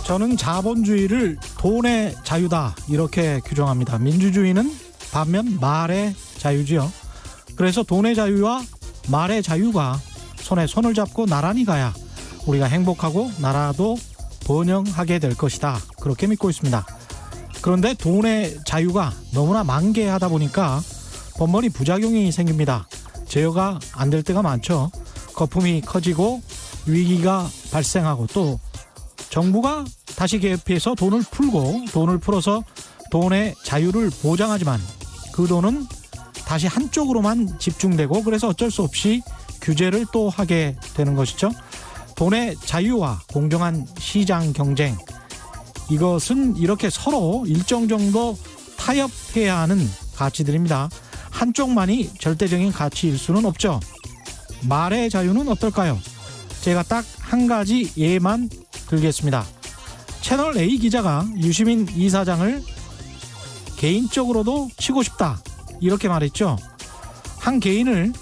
저는 자본주의를 돈의 자유다 이렇게 규정합니다. 민주주의는 반면 말의 자유지요. 그래서 돈의 자유와 말의 자유가 손에 손을 잡고 나란히 가야 우리가 행복하고 나라도 번영하게 될 것이다. 그렇게 믿고 있습니다. 그런데 돈의 자유가 너무나 만개하다 보니까 번번이 부작용이 생깁니다. 제어가 안 될 때가 많죠. 거품이 커지고 위기가 발생하고 또 정부가 다시 개입해서 돈을 풀어서 돈의 자유를 보장하지만 그 돈은 다시 한쪽으로만 집중되고 그래서 어쩔 수 없이 규제를 또 하게 되는 것이죠. 돈의 자유와 공정한 시장 경쟁, 이것은 이렇게 서로 일정 정도 타협해야 하는 가치들입니다. 한쪽만이 절대적인 가치일 수는 없죠. 말의 자유는 어떨까요? 제가 딱 한 가지 예만 들겠습니다. 채널 A 기자가 유시민 이사장을 개인적으로도 치고 싶다 이렇게 말했죠. 한 개인을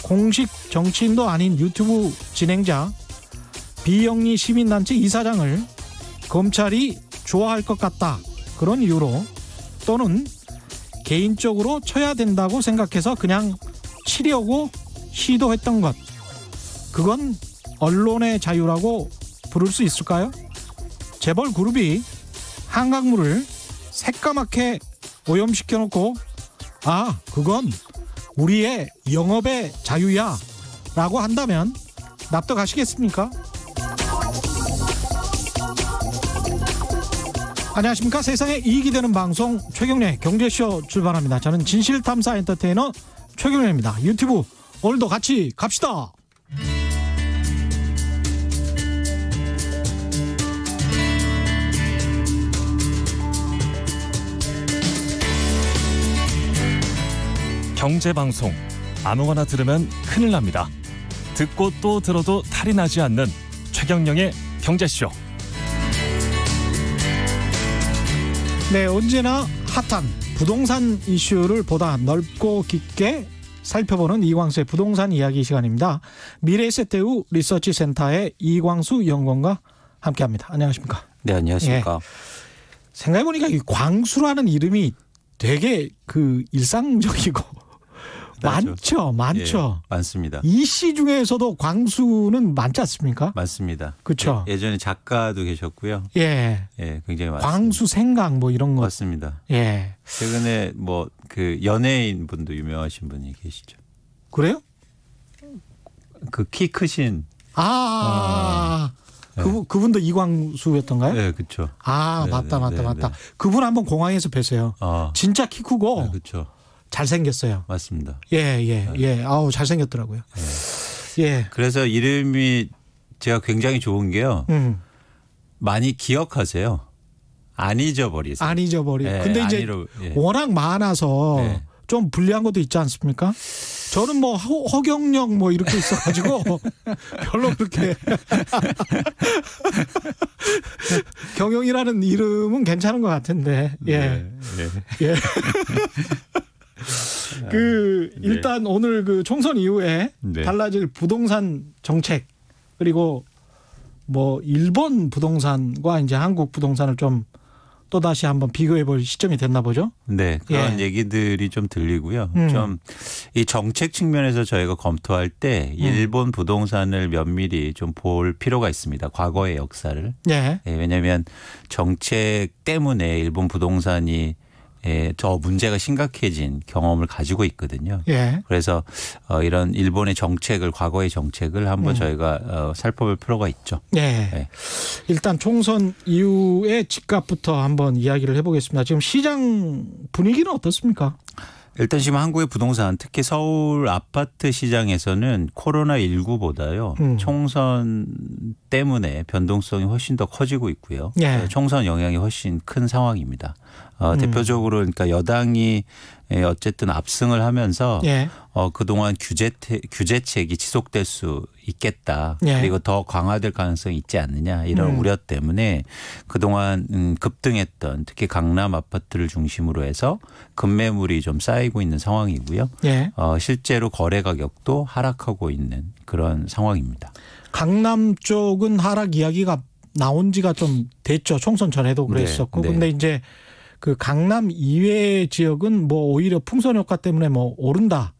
공식 정치인도 아닌 유튜브 진행자 비영리 시민단체 이사장을 검찰이 좋아할 것 같다 그런 이유로 또는 개인적으로 쳐야 된다고 생각해서 그냥 치려고 시도했던 것, 그건 언론의 자유라고 부를 수 있을까요? 재벌 그룹이 한강물을 새까맣게 오염시켜놓고 그건 우리의 영업의 자유야 라고 한다면 납득하시겠습니까? 안녕하십니까. 세상에 이익이 되는 방송 최경련의 경제쇼 출발합니다. 저는 진실탐사 엔터테이너 최경련입니다. 유튜브 오늘도 같이 갑시다. 경제방송 아무거나 들으면 큰일 납니다. 듣고 또 들어도 탈이 나지 않는 최경영의 경제쇼. 네, 언제나 핫한 부동산 이슈를 보다 넓고 깊게 살펴보는 이광수의 부동산 이야기 시간입니다. 미래에셋대우 리서치센터의 이광수 연구원과 함께합니다. 안녕하십니까? 네, 안녕하십니까? 생각해보니까 이 광수라는 이름이 되게 일상적이고 많죠. 예, 많습니다. 이씨 중에서도 광수는 많지 않습니까? 많습니다. 그렇죠. 예전에 작가도 계셨고요. 예, 굉장히 많습니다. 광수 생각 이런 거 맞습니다. 예. 최근에 연예인 분도 유명하신 분이 계시죠. 그래요? 키 크신. 그분도 이광수였던가요? 네, 그렇죠. 맞다. 그분 한번 공항에서 뵀어요. 진짜 키 크고. 네, 그렇죠. 잘생겼어요. 맞습니다. 예. 잘생겼더라고요. 예. 그래서 이름이 제가 굉장히 좋은 게요. 많이 기억하세요. 안 잊어버리세요. 안 잊어버리. 근데 이제 워낙 많아서 좀 불리한 것도 있지 않습니까? 저는 허경영 이렇게 있어가지고 별로 그렇게 경영이라는 이름은 괜찮은 것 같은데. 예. 일단 오늘 총선 이후에 달라질 부동산 정책 그리고 일본 부동산과 이제 한국 부동산을 좀 또다시 한번 비교해 볼 시점이 됐나 보죠? 네. 그런 얘기들이 좀 들리고요. 좀 이 정책 측면에서 저희가 검토할 때 일본 부동산을 면밀히 좀 볼 필요가 있습니다. 과거의 역사를. 왜냐하면 정책 때문에 일본 부동산이 더 문제가 심각해진 경험을 가지고 있거든요. 그래서 이런 일본의 과거의 정책을 한번 저희가 살펴볼 필요가 있죠. 일단 총선 이후의 집값부터 한번 이야기를 해보겠습니다. 지금 시장 분위기는 어떻습니까? 일단 지금 한국의 부동산 특히 서울 아파트 시장에서는 코로나19보다요. 총선 때문에 변동성이 훨씬 더 커지고 있고요. 총선 영향이 훨씬 큰 상황입니다. 대표적으로 그러니까 여당이 어쨌든 압승을 하면서 그동안 규제책이 지속될 수 있겠다. 그리고 더 강화될 가능성이 있지 않느냐 이런 우려 때문에 그동안 급등했던 특히 강남 아파트를 중심으로 해서 급매물이 좀 쌓이고 있는 상황이고요. 실제로 거래 가격도 하락하고 있는 그런 상황입니다. 강남 쪽은 하락 이야기가 나온 지가 좀 됐죠. 총선 전에도 그랬었고. 근데 이제 그 강남 이외 지역은 뭐 오히려 풍선 효과 때문에 뭐 오른다.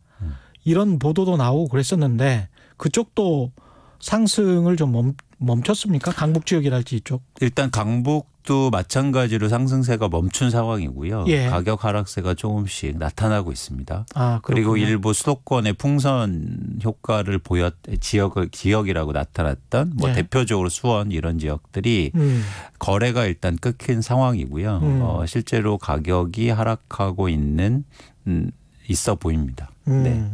이런 보도도 나오고 그랬었는데 그쪽도 상승을 좀 멈췄습니까? 강북 지역이랄지 이쪽. 일단 강북도 마찬가지로 상승세가 멈춘 상황이고요. 가격 하락세가 조금씩 나타나고 있습니다. 그리고 일부 수도권의 풍선 효과를 지역이라고 나타났던 뭐 대표적으로 수원 이런 지역들이 거래가 일단 끊긴 상황이고요. 실제로 가격이 하락하고 있어 보입니다. 네.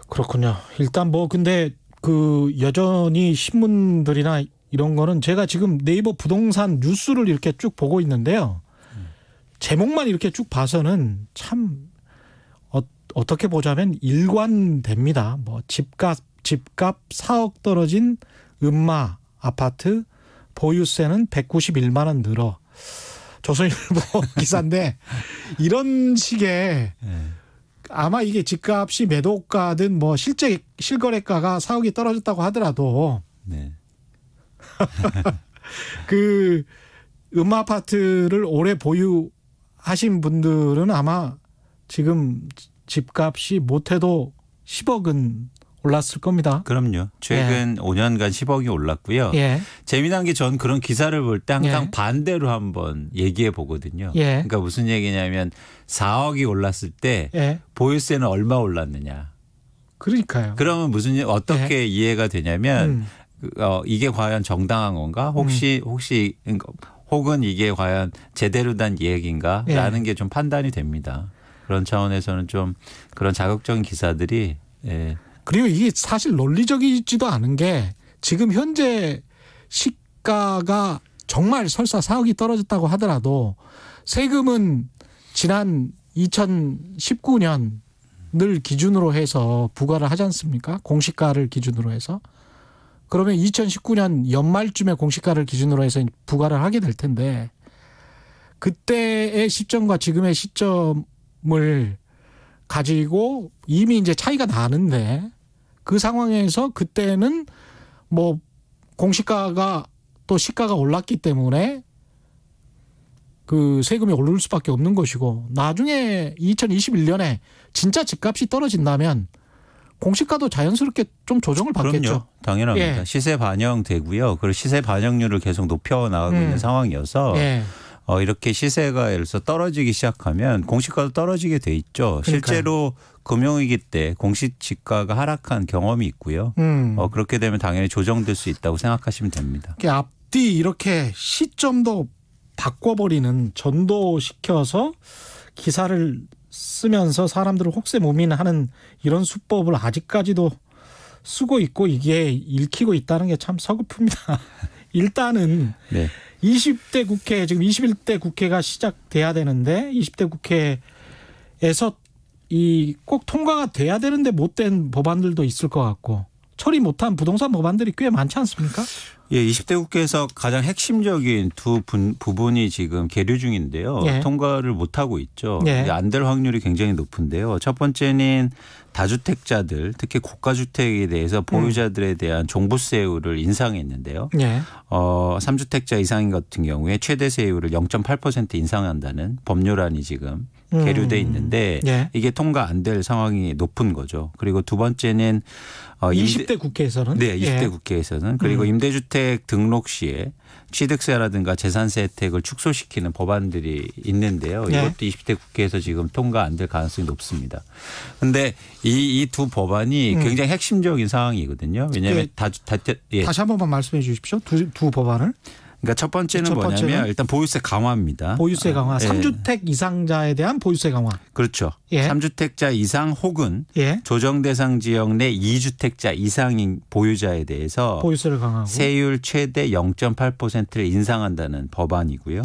그렇군요. 일단 뭐 근데 그 여전히 신문들이나 이런 거는 제가 지금 네이버 부동산 뉴스를 이렇게 쭉 보고 있는데요. 제목만 이렇게 쭉 봐서는 참 어떻게 보자면 일관됩니다. 뭐 집값 4억 떨어진 음마 아파트 보유세는 191만 원 늘어. 조선일보 기사인데 이런 식의 아마 이게 집값이 매도가든 뭐 실제 실거래가가 4억이 떨어졌다고 하더라도 그 음마 아파트를 오래 보유하신 분들은 아마 지금 집값이 못해도 10억은 올랐을 겁니다. 그럼요. 최근 5년간 10억이 올랐고요. 재미난 게 전 그런 기사를 볼 때 항상 반대로 한번 얘기해 보거든요. 그러니까 무슨 얘기냐면 4억이 올랐을 때 보유세는 얼마 올랐느냐. 그러니까요. 그러면 어떻게 이해가 되냐면 이게 과연 정당한 건가? 혹은 이게 과연 제대로 된 이야기인가라는 게 좀 판단이 됩니다. 그런 차원에서는 좀 그런 자극적인 기사들이 그리고 이게 사실 논리적이지도 않은 게 지금 현재 시가가 정말 설사 4억이 떨어졌다고 하더라도 세금은 지난 2019년을 기준으로 해서 부과를 하지 않습니까? 공시가를 기준으로 해서. 그러면 2019년 연말쯤에 공시가를 기준으로 해서 부과를 하게 될 텐데 그때의 시점과 지금의 시점을 가지고 이미 이제 차이가 나는데 그 상황에서 그때는 뭐 공시가가 또 시가가 올랐기 때문에 그 세금이 오를 수밖에 없는 것이고 나중에 2021년에 진짜 집값이 떨어진다면 공시가도 자연스럽게 좀 조정을 받겠죠. 그럼요. 당연합니다. 시세 반영되고요. 그리고 시세 반영률을 계속 높여 나가고 있는 상황이어서 이렇게 시세가 예를 들어서 떨어지기 시작하면 공시가도 떨어지게 돼 있죠. 그러니까요. 실제로 금융위기 때 공시지가가 하락한 경험이 있고요. 그렇게 되면 당연히 조정될 수 있다고 생각하시면 됩니다. 앞뒤 이렇게 시점도 바꿔버리는 전도시켜서 기사를 쓰면서 사람들을 혹세무민하는 이런 수법을 아직까지도 쓰고 있고 이게 읽히고 있다는 게 참 서글픕니다. 일단은 20대 국회 지금 21대 국회가 시작돼야 되는데 20대 국회에서 이 꼭 통과가 돼야 되는데 못된 법안들도 있을 것 같고 처리 못한 부동산 법안들이 꽤 많지 않습니까? 20대 국회에서 가장 핵심적인 두 부분이 지금 계류 중인데요. 통과를 못하고 있죠. 안 될 확률이 굉장히 높은데요. 첫 번째는 다주택자들 특히 고가주택에 대해서 보유자들에 대한 종부세율을 인상했는데요. 3주택자 이상인 같은 경우에 최대 세율을 0.8% 인상한다는 법률안이 지금 계류돼 있는데 이게 통과 안 될 상황이 높은 거죠. 그리고 두 번째는 20대 국회에서는? 네. 20대 국회에서는. 그리고 임대주택 등록 시에 취득세라든가 재산세 혜택을 축소시키는 법안들이 있는데요. 이것도 20대 국회에서 지금 통과 안 될 가능성이 높습니다. 그런데 이 두 법안이 굉장히 핵심적인 상황이거든요. 왜냐하면 다시 한 번만 말씀해 주십시오. 두 법안을. 그러니까 첫 번째는 뭐냐면 일단 보유세 강화입니다. 보유세 강화. 3주택 이상자에 대한 보유세 강화. 그렇죠. 3주택자 이상 혹은 조정 대상 지역 내 2주택자 이상인 보유자에 대해서 보유세를 강화하고 세율 최대 0.8%를 인상한다는 법안이고요.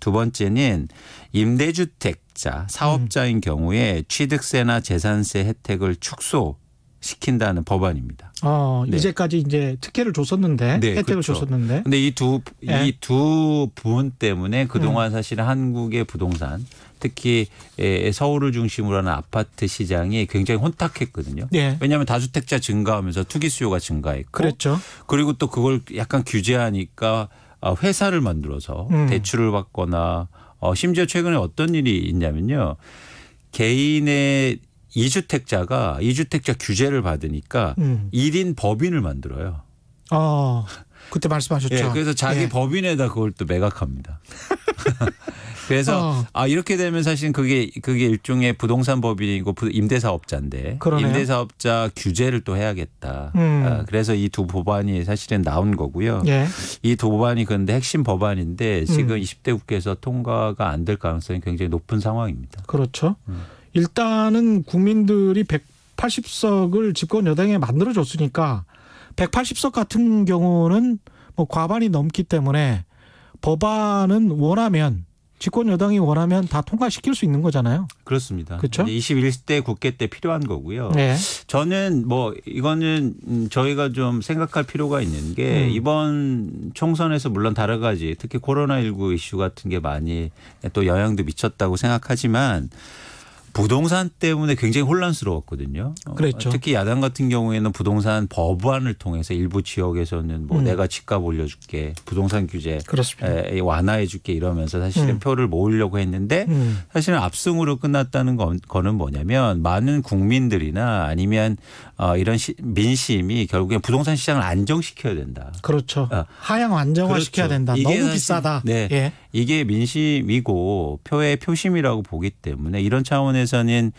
두 번째는 임대주택자 사업자인 경우에 취득세나 재산세 혜택을 축소 시킨다는 법안입니다. 네. 이제까지 이제 특혜를 줬었는데, 네, 혜택을 그렇죠. 줬었는데. 근데 이 두 부분 때문에 그동안 사실은 한국의 부동산, 특히 서울을 중심으로 하는 아파트 시장이 굉장히 혼탁했거든요. 네. 왜냐하면 다주택자 증가하면서 투기 수요가 증가했고, 그랬죠. 그리고 또 그걸 약간 규제하니까 회사를 만들어서 대출을 받거나 심지어 최근에 어떤 일이 있냐면요. 개인의 2주택자 규제를 받으니까 1인 법인을 만들어요. 그때 말씀하셨죠. 네, 그래서 자기 법인에다 그걸 또 매각합니다. 그래서 이렇게 되면 사실 그게 일종의 부동산 법인이고 임대사업자인데 그러네요. 임대사업자 규제를 또 해야겠다. 그래서 이 두 법안이 사실은 나온 거고요. 예. 이 두 법안이 그런데 핵심 법안인데 지금 20대 국회에서 통과가 안 될 가능성이 굉장히 높은 상황입니다. 그렇죠. 일단은 국민들이 180석을 집권 여당에 만들어줬으니까 180석 같은 경우는 뭐 과반이 넘기 때문에 법안은 원하면 집권 여당이 원하면 다 통과시킬 수 있는 거잖아요. 그렇습니다. 그렇죠? 21대 국회 때 필요한 거고요. 네. 저는 뭐 이거는 저희가 좀 생각할 필요가 있는 게 이번 총선에서 물론 다른 가지 특히 코로나19 이슈 같은 게 많이 또 영향도 미쳤다고 생각하지만 부동산 때문에 굉장히 혼란스러웠거든요. 그렇죠. 특히 야당 같은 경우에는 부동산 법안을 통해서 일부 지역에서는 뭐 내가 집값 올려줄게, 부동산 규제 완화해줄게 이러면서 사실은 표를 모으려고 했는데 사실은 압승으로 끝났다는 거는 뭐냐면 많은 국민들이나 아니면 이런 민심이 결국엔 부동산 시장을 안정시켜야 된다. 그렇죠. 하향 안정화시켜야 그렇죠. 된다. 너무 비싸다. 네. 예. 이게 민심이고 표의 표심이라고 보기 때문에 이런 차원에서는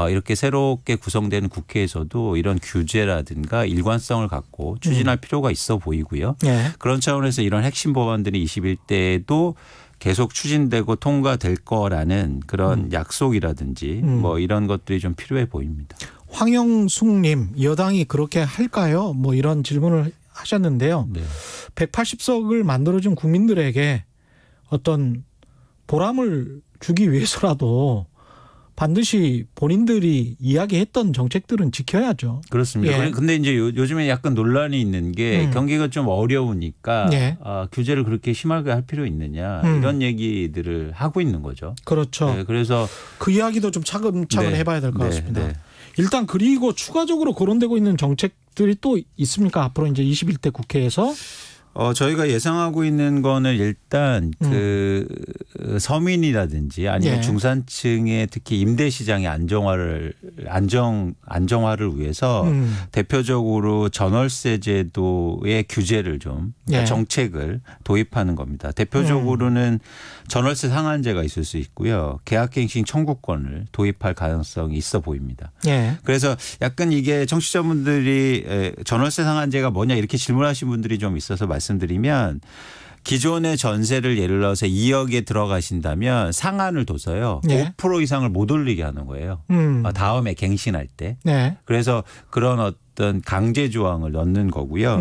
이렇게 새롭게 구성되는 국회에서도 이런 규제라든가 일관성을 갖고 추진할 필요가 있어 보이고요. 예. 그런 차원에서 이런 핵심 법안들이 21대에도 계속 추진되고 통과될 거라는 그런 약속이라든지 뭐 이런 것들이 좀 필요해 보입니다. 황영숙님, 여당이 그렇게 할까요? 뭐 이런 질문을 하셨는데요. 네. 180석을 만들어준 국민들에게 어떤 보람을 주기 위해서라도 반드시 본인들이 이야기했던 정책들은 지켜야죠. 그렇습니다. 그런데 예. 이제 요즘에 약간 논란이 있는 게 경기가 좀 어려우니까 예. 규제를 그렇게 심하게 할 필요 있느냐 이런 얘기들을 하고 있는 거죠. 그렇죠. 네, 그래서 그 이야기도 좀 차근차근 네. 해봐야 될 것 같습니다. 네. 일단 그리고 추가적으로 거론되고 있는 정책들이 또 있습니까? 앞으로 이제 21대 국회에서. 저희가 예상하고 있는 거는 일단 그 서민이라든지 아니면 예. 중산층의 특히 임대 시장의 안정화를 위해서 대표적으로 전월세 제도의 규제를 좀 예. 정책을 도입하는 겁니다. 대표적으로는 전월세 상한제가 있을 수 있고요. 계약갱신 청구권을 도입할 가능성이 있어 보입니다. 예. 그래서 약간 이게 청취자분들이 전월세 상한제가 뭐냐 이렇게 질문하신 분들이 좀 있어서 말씀드리면 기존의 전세를 예를 들어서 2억에 들어가신다면 상한을 둬서요. 네. 5% 이상을 못 올리게 하는 거예요. 다음에 갱신할 때. 네. 그래서 그런 어떤 강제 조항을 넣는 거고요.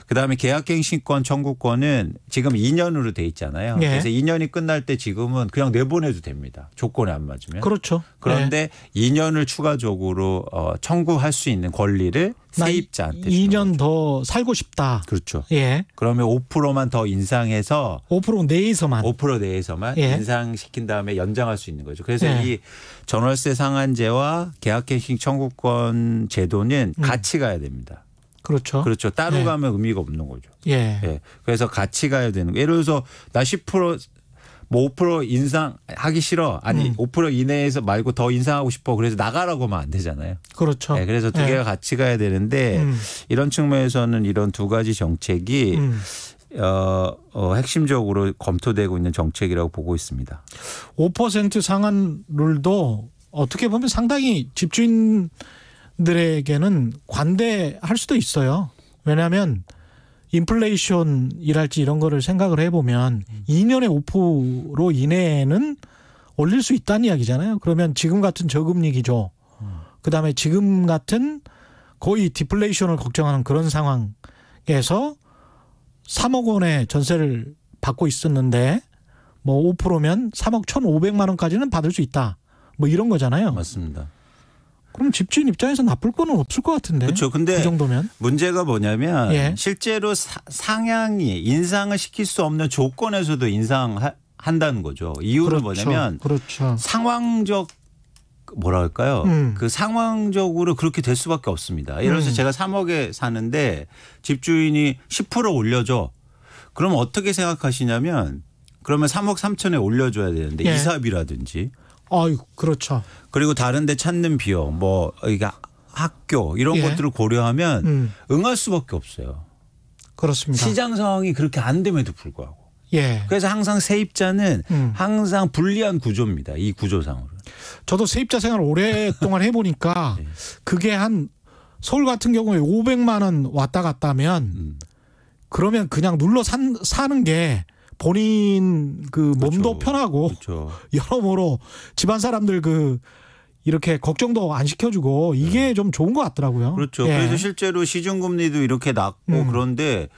그다음에 계약갱신권 청구권은 지금 2년으로 돼 있잖아요. 네. 그래서 2년이 끝날 때 지금은 그냥 내보내도 됩니다. 조건에 안 맞으면. 그렇죠. 그런데 네. 2년을 추가적으로 청구할 수 있는 권리를 세입자한테 2년 더 살고 싶다. 그렇죠. 예. 그러면 5%만 더 인상해서 5% 내에서만 5% 내에서만 예. 인상시킨 다음에 연장할 수 있는 거죠. 그래서 예. 이 전월세 상한제와 계약갱신 청구권 제도는 같이 가야 됩니다. 그렇죠. 그렇죠. 따로 예. 가면 의미가 없는 거죠. 예. 예. 그래서 같이 가야 되는 거예요. 예를 들어서 나 10% 뭐 5% 인상하기 싫어. 아니 5% 이내에서 말고 더 인상하고 싶어. 그래서 나가라고 하면 안 되잖아요. 그렇죠. 네, 그래서 두 개가 같이 가야 되는데 이런 측면에서는 이런 두 가지 정책이 핵심적으로 검토되고 있는 정책이라고 보고 있습니다. 5% 상한 룰도 어떻게 보면 상당히 집주인들에게는 관대할 수도 있어요. 왜냐하면 인플레이션이랄지 이런 거를 생각을 해보면 2년에 5% 이내에는 올릴 수 있다는 이야기잖아요. 그러면 지금 같은 저금리 기조, 그다음에 지금 같은 거의 디플레이션을 걱정하는 그런 상황에서 3억 원의 전세를 받고 있었는데 뭐 5%면 3억 1,500만 원까지는 받을 수 있다. 뭐 이런 거잖아요. 맞습니다. 그럼 집주인 입장에서 나쁠 거는 없을 것 같은데. 그렇죠. 근데 그 정도면 문제가 뭐냐면 예. 실제로 상향이 인상을 시킬 수 없는 조건에서도 인상한다는 거죠. 이유는 그렇죠. 뭐냐면 그렇죠. 상황적 뭐랄까요? 그 상황적으로 그렇게 될 수밖에 없습니다. 예를 들어서 제가 3억에 사는데 집주인이 10% 올려줘. 그럼 어떻게 생각하시냐면 그러면 3억 3천에 올려줘야 되는데 예. 이사비라든지. 그렇죠. 그리고 다른 데 찾는 비용 뭐 이게 학교 이런 예. 것들을 고려하면 응할 수밖에 없어요. 그렇습니다. 시장 상황이 그렇게 안 됨에도 불구하고. 예. 그래서 항상 세입자는 항상 불리한 구조입니다. 이 구조상으로. 저도 세입자 생활을 오랫동안 해보니까 네. 그게 한 서울 같은 경우에 500만 원 왔다 갔다 하면 그러면 그냥 눌러 사는 게 본인 그 몸도 그렇죠. 편하고 그렇죠. 여러모로 집안 사람들 이렇게 걱정도 안 시켜주고 이게 좀 좋은 것 같더라고요. 그렇죠. 예. 그래서 실제로 시중금리도 이렇게 낮고 그런데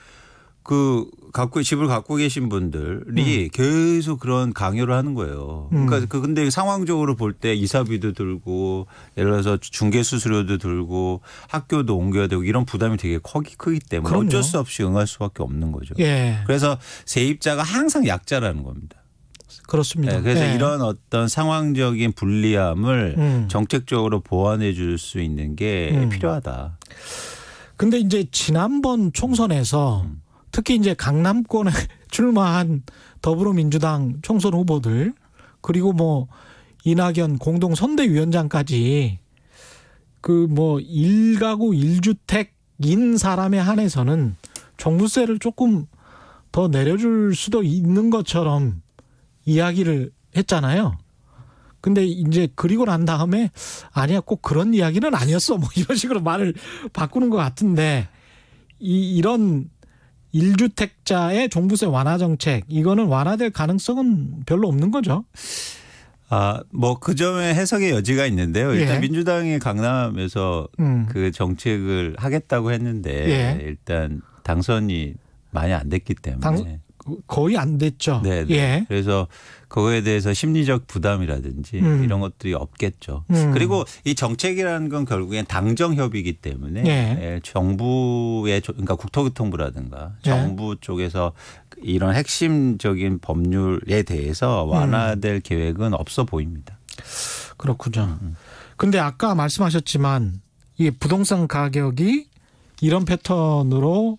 집을 갖고 계신 분들이 계속 그런 강요를 하는 거예요. 그러니까 근데 상황적으로 볼 때 이사비도 들고 예를 들어서 중개 수수료도 들고 학교도 옮겨야 되고 이런 부담이 되게 크기 때문에 그럼요. 어쩔 수 없이 응할 수밖에 없는 거죠. 예. 그래서 세입자가 항상 약자라는 겁니다. 그렇습니다. 네, 그래서 예. 이런 어떤 상황적인 불리함을 정책적으로 보완해 줄 수 있는 게 필요하다. 근데 이제 지난번 총선에서 특히 이제 강남권에 출마한 더불어민주당 총선 후보들 그리고 뭐 이낙연 공동 선대위원장까지 그 뭐 1가구 1주택인 사람에 한해서는 종부세를 조금 더 내려줄 수도 있는 것처럼 이야기를 했잖아요. 근데 이제 그리고 난 다음에 아니야 꼭 그런 이야기는 아니었어 뭐 이런 식으로 말을 바꾸는 것 같은데 이런 1주택자의 종부세 완화 정책 이거는 완화될 가능성은 별로 없는 거죠. 뭐 그 점에 해석의 여지가 있는데요. 일단 예. 민주당이 강남에서 그 정책을 하겠다고 했는데 예. 일단 당선이 많이 안 됐기 때문에 거의 안 됐죠. 네. 예. 그래서 그거에 대해서 심리적 부담이라든지 이런 것들이 없겠죠. 그리고 이 정책이라는 건 결국엔 당정협의이기 때문에 예. 정부의 그러니까 국토교통부라든가 정부 쪽에서 이런 핵심적인 법률에 대해서 완화될 계획은 없어 보입니다. 그렇군요. 근데 아까 말씀하셨지만 이 부동산 가격이 이런 패턴으로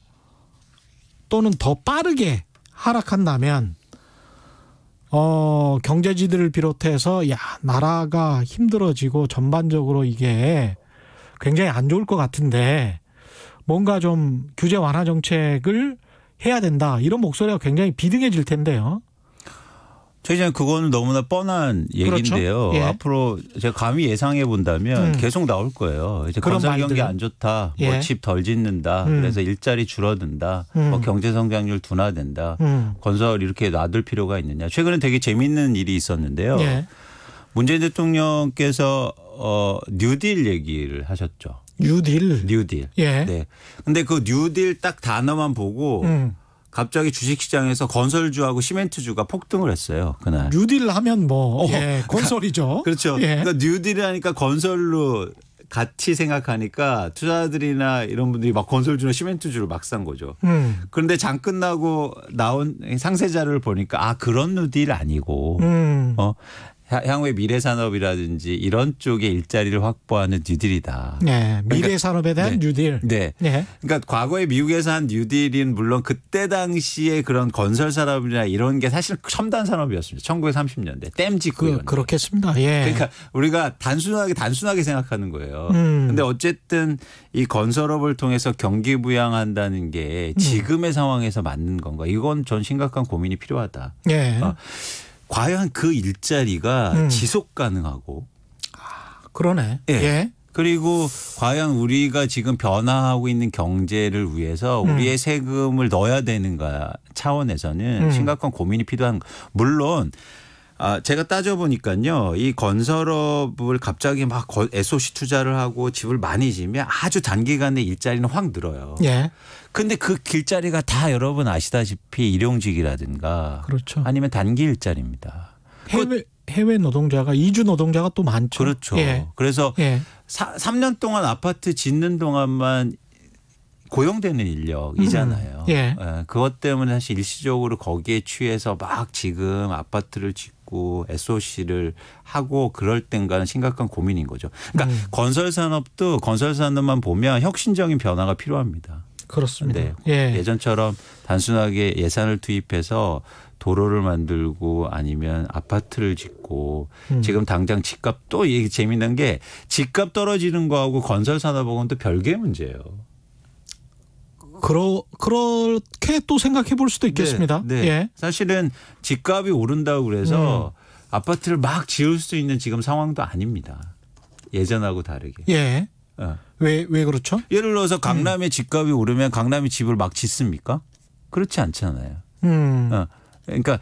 또는 더 빠르게 하락한다면 경제지들을 비롯해서 나라가 힘들어지고 전반적으로 이게 굉장히 안 좋을 것 같은데 뭔가 좀 규제 완화 정책을 해야 된다 이런 목소리가 굉장히 비등해질 텐데요. 저희는 그거는 너무나 뻔한 얘기인데요. 그렇죠? 예. 앞으로 제가 감히 예상해 본다면 계속 나올 거예요. 이제 건설 경기 안 좋다, 예. 뭐 집 덜 짓는다, 그래서 일자리 줄어든다, 뭐 경제 성장률 둔화된다, 건설 이렇게 놔둘 필요가 있느냐. 최근에 되게 재밌는 일이 있었는데요. 예. 문재인 대통령께서 뉴딜 얘기를 하셨죠. 뉴딜. 뉴딜. 예. 네. 근데 그 뉴딜 딱 단어만 보고 갑자기 주식시장에서 건설주하고 시멘트주가 폭등을 했어요. 그날. 뉴딜 하면 건설이죠. 그렇죠. 예. 그러니까 뉴딜을 하니까 건설로 같이 생각하니까 투자들이나 이런 분들이 막 건설주나 시멘트주를 막 산 거죠. 그런데 장 끝나고 나온 상세 자료를 보니까 그런 뉴딜 아니고 향후의 미래 산업이라든지 이런 쪽의 일자리를 확보하는 뉴딜이다. 네, 미래 산업에 대한 뉴딜. 네. 네. 그러니까 과거에 미국에서 한 뉴딜은 물론 그때 당시에 그런 건설 산업이나 이런 게 사실 첨단 산업이었습니다. 1930년대 댐 짓고 그렇겠습니다. 예. 그러니까 우리가 단순하게 생각하는 거예요. 그런데 어쨌든 이 건설업을 통해서 경기 부양한다는 게 지금의 상황에서 맞는 건가? 이건 전 심각한 고민이 필요하다. 예. 과연 그 일자리가 지속 가능하고 그러네. 예. 예. 그리고 과연 우리가 지금 변화하고 있는 경제를 위해서 우리의 세금을 넣어야 되는가 차원에서는 심각한 고민이 필요한 물론 제가 따져보니까요. 이 건설업을 갑자기 막 SOC 투자를 하고 집을 많이 지으면 아주 단기간에 일자리는 확 늘어요. 예. 근데 그 길자리가 다 여러분 아시다시피 일용직이라든가 그렇죠. 아니면 단기 일자리입니다. 해외 노동자가 이주 노동자가 또 많죠. 그렇죠. 예. 그래서 3년 동안 아파트 짓는 동안만 고용되는 인력이잖아요. 예. 그것 때문에 사실 일시적으로 거기에 취해서 막 지금 아파트를 짓고 SOC를 하고 그럴 땐가는 심각한 고민인 거죠. 그러니까 건설 산업만 보면 혁신적인 변화가 필요합니다. 그렇습니다. 네. 예. 예전처럼 단순하게 예산을 투입해서 도로를 만들고 아니면 아파트를 짓고 지금 당장 집값 또 이게 재미있는 게 집값 떨어지는 거하고 건설 산업하고는 또 별개의 문제예요. 그렇게 또 생각해 볼 수도 있겠습니다. 네, 네. 예. 사실은 집값이 오른다고 그래서 아파트를 막 지을 수 있는 지금 상황도 아닙니다. 예전하고 다르게. 예. 왜 그렇죠? 예를 들어서 강남의 집값이 오르면 강남이 집을 막 짓습니까? 그렇지 않잖아요. 그러니까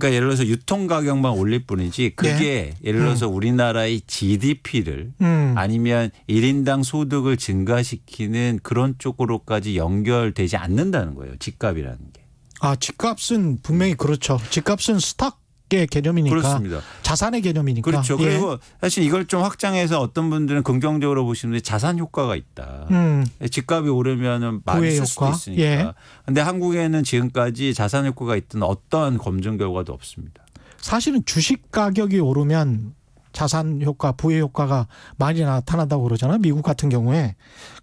예를 들어서 유통 가격만 올릴 뿐이지 그게 예를 들어서 우리나라의 GDP를 아니면 1인당 소득을 증가시키는 그런 쪽으로까지 연결되지 않는다는 거예요. 집값이라는 게. 아, 집값은 분명히 그렇죠. 집값은 스탁의 개념이니까. 그렇습니다. 자산의 개념이니까. 그렇죠. 예. 그리고 사실 이걸 좀 확장해서 어떤 분들은 긍정적으로 보시는데 자산 효과가 있다. 집값이 오르면 많이 쓸 수도 있으니까. 그런데 한국에는 지금까지 자산 효과가 있던 어떠한 검증 결과도 없습니다. 사실은 주식 가격이 오르면 자산 효과, 부의 효과가 많이 나타난다고 그러잖아요. 미국 같은 경우에.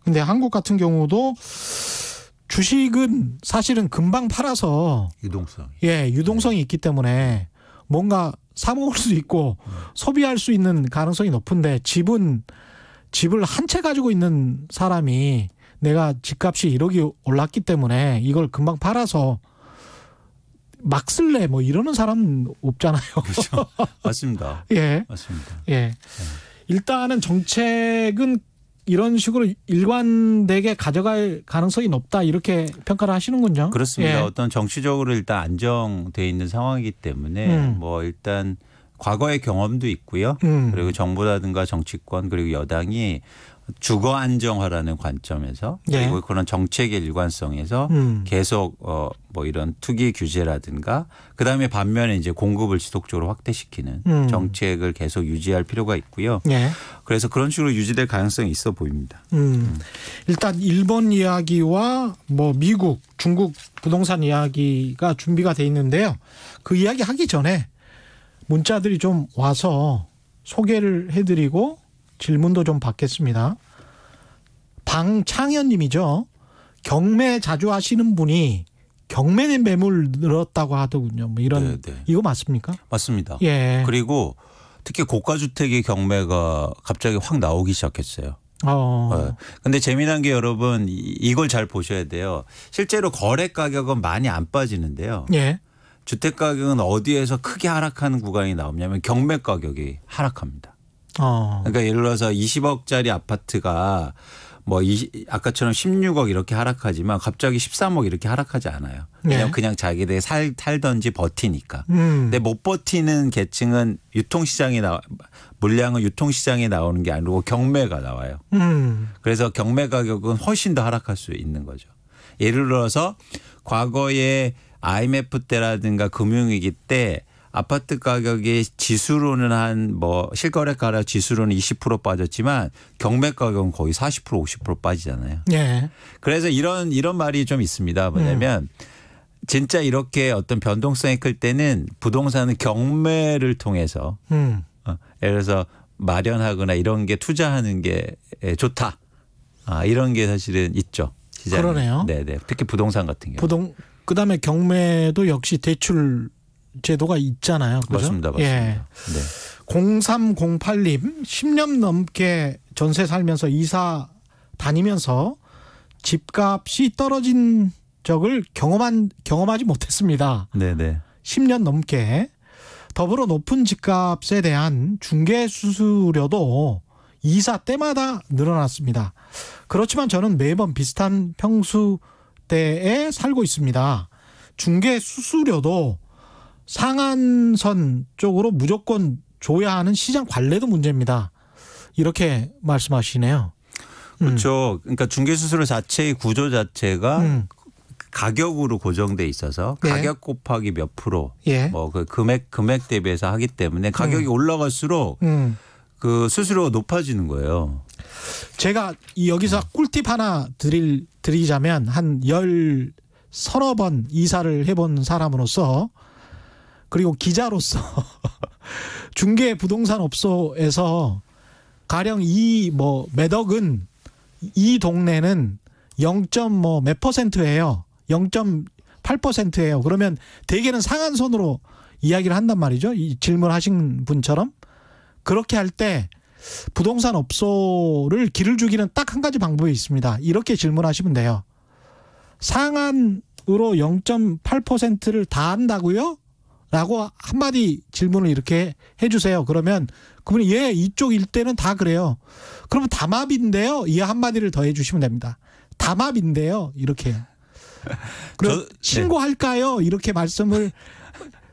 근데 한국 같은 경우도 주식은 사실은 금방 팔아서 유동성이 있기 때문에 뭔가 사 먹을 수 있고 소비할 수 있는 가능성이 높은데 집을 한 채 가지고 있는 사람이 내가 집값이 1억이 올랐기 때문에 이걸 금방 팔아서 막 쓸래 뭐 이러는 사람은 없잖아요. 그렇죠. 맞습니다. 예. 맞습니다. 예. 일단은 정책은 이런 식으로 일관되게 가져갈 가능성이 높다 이렇게 평가를 하시는군요. 그렇습니다. 예. 어떤 정치적으로 일단 안정돼 있는 상황이기 때문에 뭐 일단 과거의 경험도 있고요. 그리고 정부라든가 정치권 그리고 여당이 주거 안정화라는 관점에서 그리고 그런 정책의 일관성에서 계속 뭐 이런 투기 규제라든가 그다음에 반면에 이제 공급을 지속적으로 확대시키는 정책을 계속 유지할 필요가 있고요. 그래서 그런 식으로 유지될 가능성이 있어 보입니다. 일단 일본 이야기와 뭐 미국, 중국 부동산 이야기가 준비가 돼 있는데요. 그 이야기 하기 전에 문자들이 좀 와서 소개를 해드리고 질문도 좀 받겠습니다. 방창현 님이죠. 경매 자주 하시는 분이 경매 매물 늘었다고 하더군요. 뭐 이런 이거 맞습니까? 맞습니다. 예. 그리고 특히 고가 주택의 경매가 갑자기 확 나오기 시작했어요. 근데 재미난 게 여러분 이걸 잘 보셔야 돼요. 실제로 거래 가격은 많이 안 빠지는데요. 예. 주택 가격은 어디에서 크게 하락하는 구간이 나오냐면 경매 가격이 하락합니다. 그러니까 예를 들어서 20억짜리 아파트가 뭐 아까처럼 16억 이렇게 하락하지만 갑자기 13억 이렇게 하락하지 않아요. 왜냐하면 그냥 자기들이 살던지 버티니까. 근데 못 버티는 계층은 물량은 유통시장에 나오는 게 아니고 경매가 나와요. 그래서 경매 가격은 훨씬 더 하락할 수 있는 거죠. 예를 들어서 과거에 IMF 때라든가 금융위기 때 아파트 가격이 지수로는 한 뭐 실거래 가격 지수로는 20% 빠졌지만 경매 가격은 거의 40% 50% 빠지잖아요. 예. 그래서 이런 말이 좀 있습니다. 뭐냐면 진짜 이렇게 어떤 변동성이 클 때는 부동산은 경매를 통해서 예를 들어서 마련하거나 이런 게 투자하는 게 좋다. 이런 게 사실은 있죠. 시장에. 그러네요. 네네. 특히 부동산 같은 경우. 그다음에 경매도 역시 대출 제도가 있잖아요. 그렇죠? 맞습니다. 예. 네. 0308님 10년 넘게 전세 살면서 이사 다니면서 집값이 떨어진 적을 경험하지 못했습니다. 네네. 10년 넘게. 더불어 높은 집값에 대한 중개 수수료도 이사 때마다 늘어났습니다. 그렇지만 저는 매번 비슷한 평수대에 살고 있습니다. 중개 수수료도 상한선 쪽으로 무조건 줘야 하는 시장 관례도 문제입니다. 이렇게 말씀하시네요. 그렇죠. 그러니까 중개수수료 자체의 구조 자체가 가격으로 고정돼 있어서 예. 가격 곱하기 몇 프로 예. 뭐 그 금액 대비해서 하기 때문에 가격이 올라갈수록 그 수수료가 높아지는 거예요. 제가 여기서 꿀팁 하나 드리자면 한 서너 번 이사를 해본 사람으로서 그리고 기자로서 중개 부동산 업소에서 가령 이 몇 억은 이 동네는 0. 몇 %예요. 0.8%예요. 그러면 대개는 상한선으로 이야기를 한단 말이죠. 이 질문하신 분처럼. 그렇게 할 때 부동산 업소를 기를 주기는 딱 한 가지 방법이 있습니다. 이렇게 질문하시면 돼요. 상한으로 0.8%를 다 한다고요? 라고 한마디 질문을 이렇게 해 주세요. 그러면 그분이 예, 이쪽 일대는 다 그래요. 그러면 담합인데요. 이 한마디를 더 해 주시면 됩니다. 담합인데요. 이렇게. 그럼 신고할까요? 이렇게 말씀을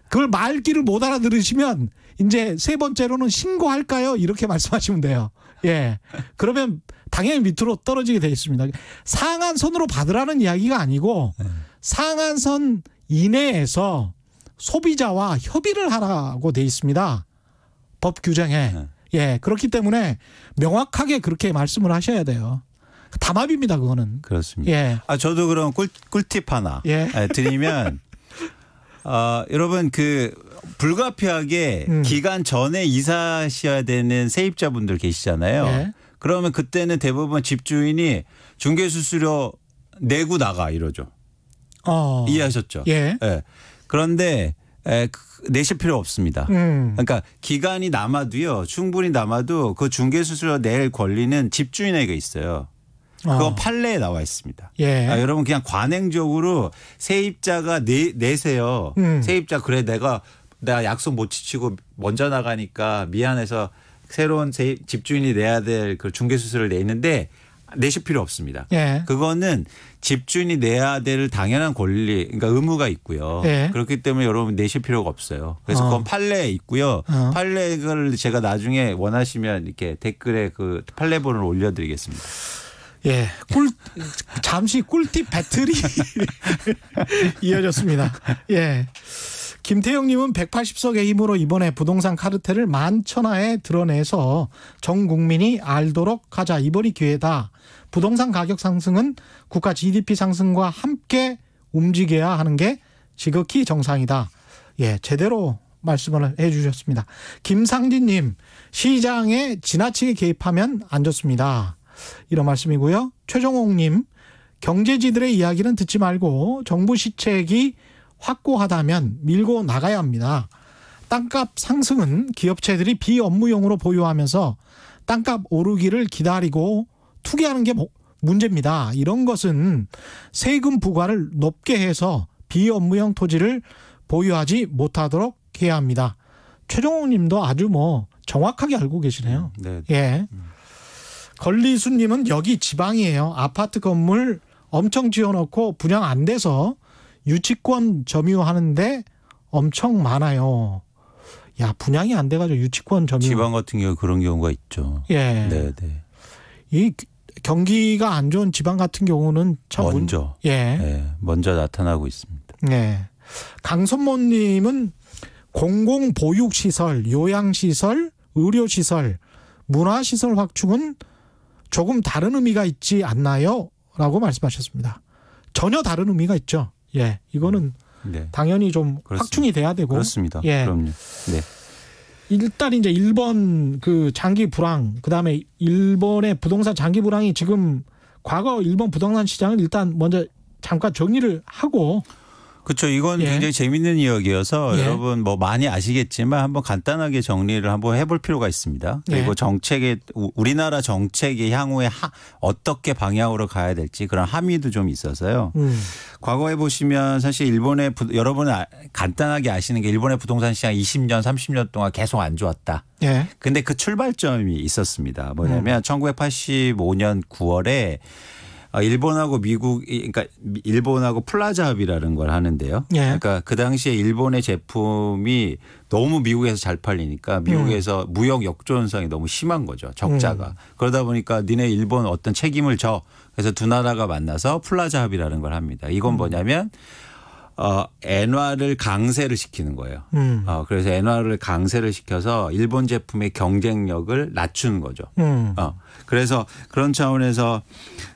그걸 말귀를 못 알아들으시면 이제 세 번째로는 신고할까요? 이렇게 말씀하시면 돼요. 예. 그러면 당연히 밑으로 떨어지게 되어 있습니다. 상한선으로 받으라는 이야기가 아니고 상한선 이내에서 소비자와 협의를 하라고 돼 있습니다. 법 규정에. 예. 그렇기 때문에 명확하게 그렇게 말씀을 하셔야 돼요. 담합입니다, 그거는. 그렇습니다. 예. 저도 그럼 꿀팁 하나 드리면 여러분 불가피하게 기간 전에 이사하셔야 되는 세입자분들 계시잖아요. 예. 그러면 그때는 대부분 집주인이 중개수수료 내고 나가 이러죠. 이해하셨죠? 예. 예. 그런데 내실 필요 없습니다. 그러니까 기간이 남아도요. 충분히 남아도 그 중개수수료 낼 권리는 집주인에게 있어요. 그건 판례에 나와 있습니다. 예. 여러분 그냥 관행적으로 세입자가 내세요. 세입자 그래 내가 약속 못 지키고 먼저 나가니까 미안해서 새로운 집주인이 내야 될 그 중개수수료를 내는데 내실 필요 없습니다. 예. 그거는 집주인이 내야 될 당연한 권리, 그러니까 의무가 있고요. 예. 그렇기 때문에 여러분 내실 필요가 없어요. 그래서 그건 판례에 있고요. 판례를 제가 나중에 원하시면 이렇게 댓글에 그 판례본을 올려드리겠습니다. 예. 잠시 꿀팁 배틀이 이어졌습니다. 예. 김태형님은 180석의 힘으로 이번에 부동산 카르텔을 만천하에 드러내서 전 국민이 알도록 하자. 이번이 기회다. 부동산 가격 상승은 국가 GDP 상승과 함께 움직여야 하는 게 지극히 정상이다. 예, 제대로 말씀을 해 주셨습니다. 김상진님, 시장에 지나치게 개입하면 안 좋습니다. 이런 말씀이고요. 최종옥님, 경제지들의 이야기는 듣지 말고 정부 시책이 확고하다면 밀고 나가야 합니다. 땅값 상승은 기업체들이 비업무용으로 보유하면서 땅값 오르기를 기다리고 투기하는 게 문제입니다. 이런 것은 세금 부과를 높게 해서 비업무용 토지를 보유하지 못하도록 해야 합니다. 최종욱 님도 아주 정확하게 알고 계시네요. 네. 예. 걸리수님은 여기 지방이에요. 아파트 건물 엄청 지어놓고 분양 안 돼서 유치권 점유하는데 엄청 많아요. 야, 분양이 안 돼가지고 유치권 점유. 지방 같은 경우 그런 경우가 있죠. 예. 네. 이 경기가 안 좋은 지방 같은 경우는 참 먼저. 먼저 나타나고 있습니다. 네. 강선모님은 공공보육시설, 요양시설, 의료시설, 문화시설 확충은 조금 다른 의미가 있지 않나요? 라고 말씀하셨습니다. 전혀 다른 의미가 있죠. 예, 이거는 당연히 좀 그렇습니다. 확충이 돼야 되고. 그렇습니다. 예. 그럼요. 네. 일단 이제 일본 그 장기 불황, 그다음에 일본의 부동산 장기 불황이 지금 과거 일본 부동산 시장을 일단 먼저 잠깐 정리를 하고. 그렇죠. 이건 굉장히 재밌는 이야기여서 여러분 많이 아시겠지만 한번 간단하게 정리를 한번 해볼 필요가 있습니다. 그리고 우리나라 정책의 향후에 어떻게 방향으로 가야 될지 그런 함의도 좀 있어서요. 과거에 보시면 사실 여러분은 간단하게 아시는 게 일본의 부동산 시장 20년, 30년 동안 계속 안 좋았다. 근데 그 출발점이 있었습니다. 뭐냐면 1985년 9월에 일본하고 미국, 그러니까 일본하고 플라자 합의라는 걸 하는데요. 예. 그러니까 그 당시에 일본의 제품이 너무 미국에서 잘 팔리니까 미국에서 무역 역조 현상이 너무 심한 거죠. 적자가. 그러다 보니까 니네 일본 어떤 책임을 져. 그래서 두 나라가 만나서 플라자 합의라는 걸 합니다. 이건 뭐냐면 엔화를 강세를 시키는 거예요. 그래서 엔화를 강세를 시켜서 일본 제품의 경쟁력을 낮추는 거죠. 그래서 그런 차원에서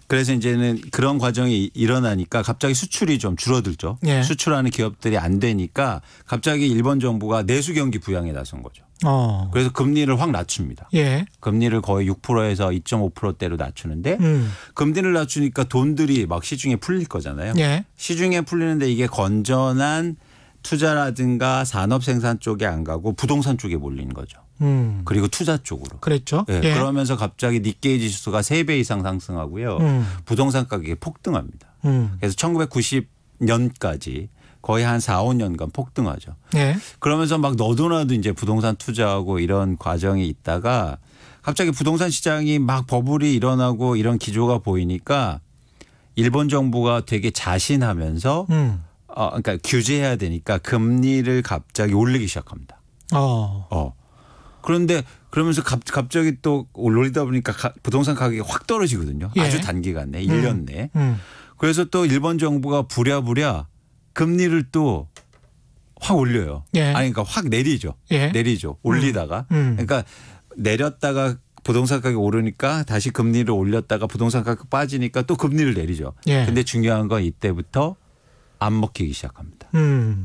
그래서 이제는 그런 과정이 일어나니까 갑자기 수출이 좀 줄어들죠. 예. 수출하는 기업들이 안 되니까 갑자기 일본 정부가 내수 경기 부양에 나선 거죠. 그래서 금리를 확 낮춥니다. 예. 금리를 거의 6%에서 2.5%대로 낮추는데 금리를 낮추니까 돈들이 막 시중에 풀릴 거잖아요. 예. 시중에 풀리는데 이게 건전한 투자라든가 산업 생산 쪽에 안 가고 부동산 쪽에 몰리는 거죠. 그리고 투자 쪽으로. 그랬죠. 예. 예. 그러면서 갑자기 니케이 지수가 3배 이상 상승하고요. 부동산 가격이 폭등합니다. 그래서 1990년까지 거의 한 4, 5년간 폭등하죠. 예. 그러면서 막 너도나도 이제 부동산 투자하고 이런 과정이 있다가 갑자기 부동산 시장이 막 버블이 일어나고 이런 기조가 보이니까 일본 정부가 되게 자신하면서 그러니까 규제해야 되니까 금리를 갑자기 올리기 시작합니다. 그런데 그러면서 갑자기 또 올리다 보니까 부동산 가격이 확 떨어지거든요. 예. 아주 단기간 내에 1년 내에. 그래서 또 일본 정부가 부랴부랴 금리를 또 확 올려요. 예. 아니 그러니까 확 내리죠. 예. 내리죠. 올리다가. 그러니까 내렸다가 부동산 가격이 오르니까 다시 금리를 올렸다가 부동산 가격 빠지니까 또 금리를 내리죠. 그런데 예. 중요한 건 이때부터 안 먹히기 시작합니다.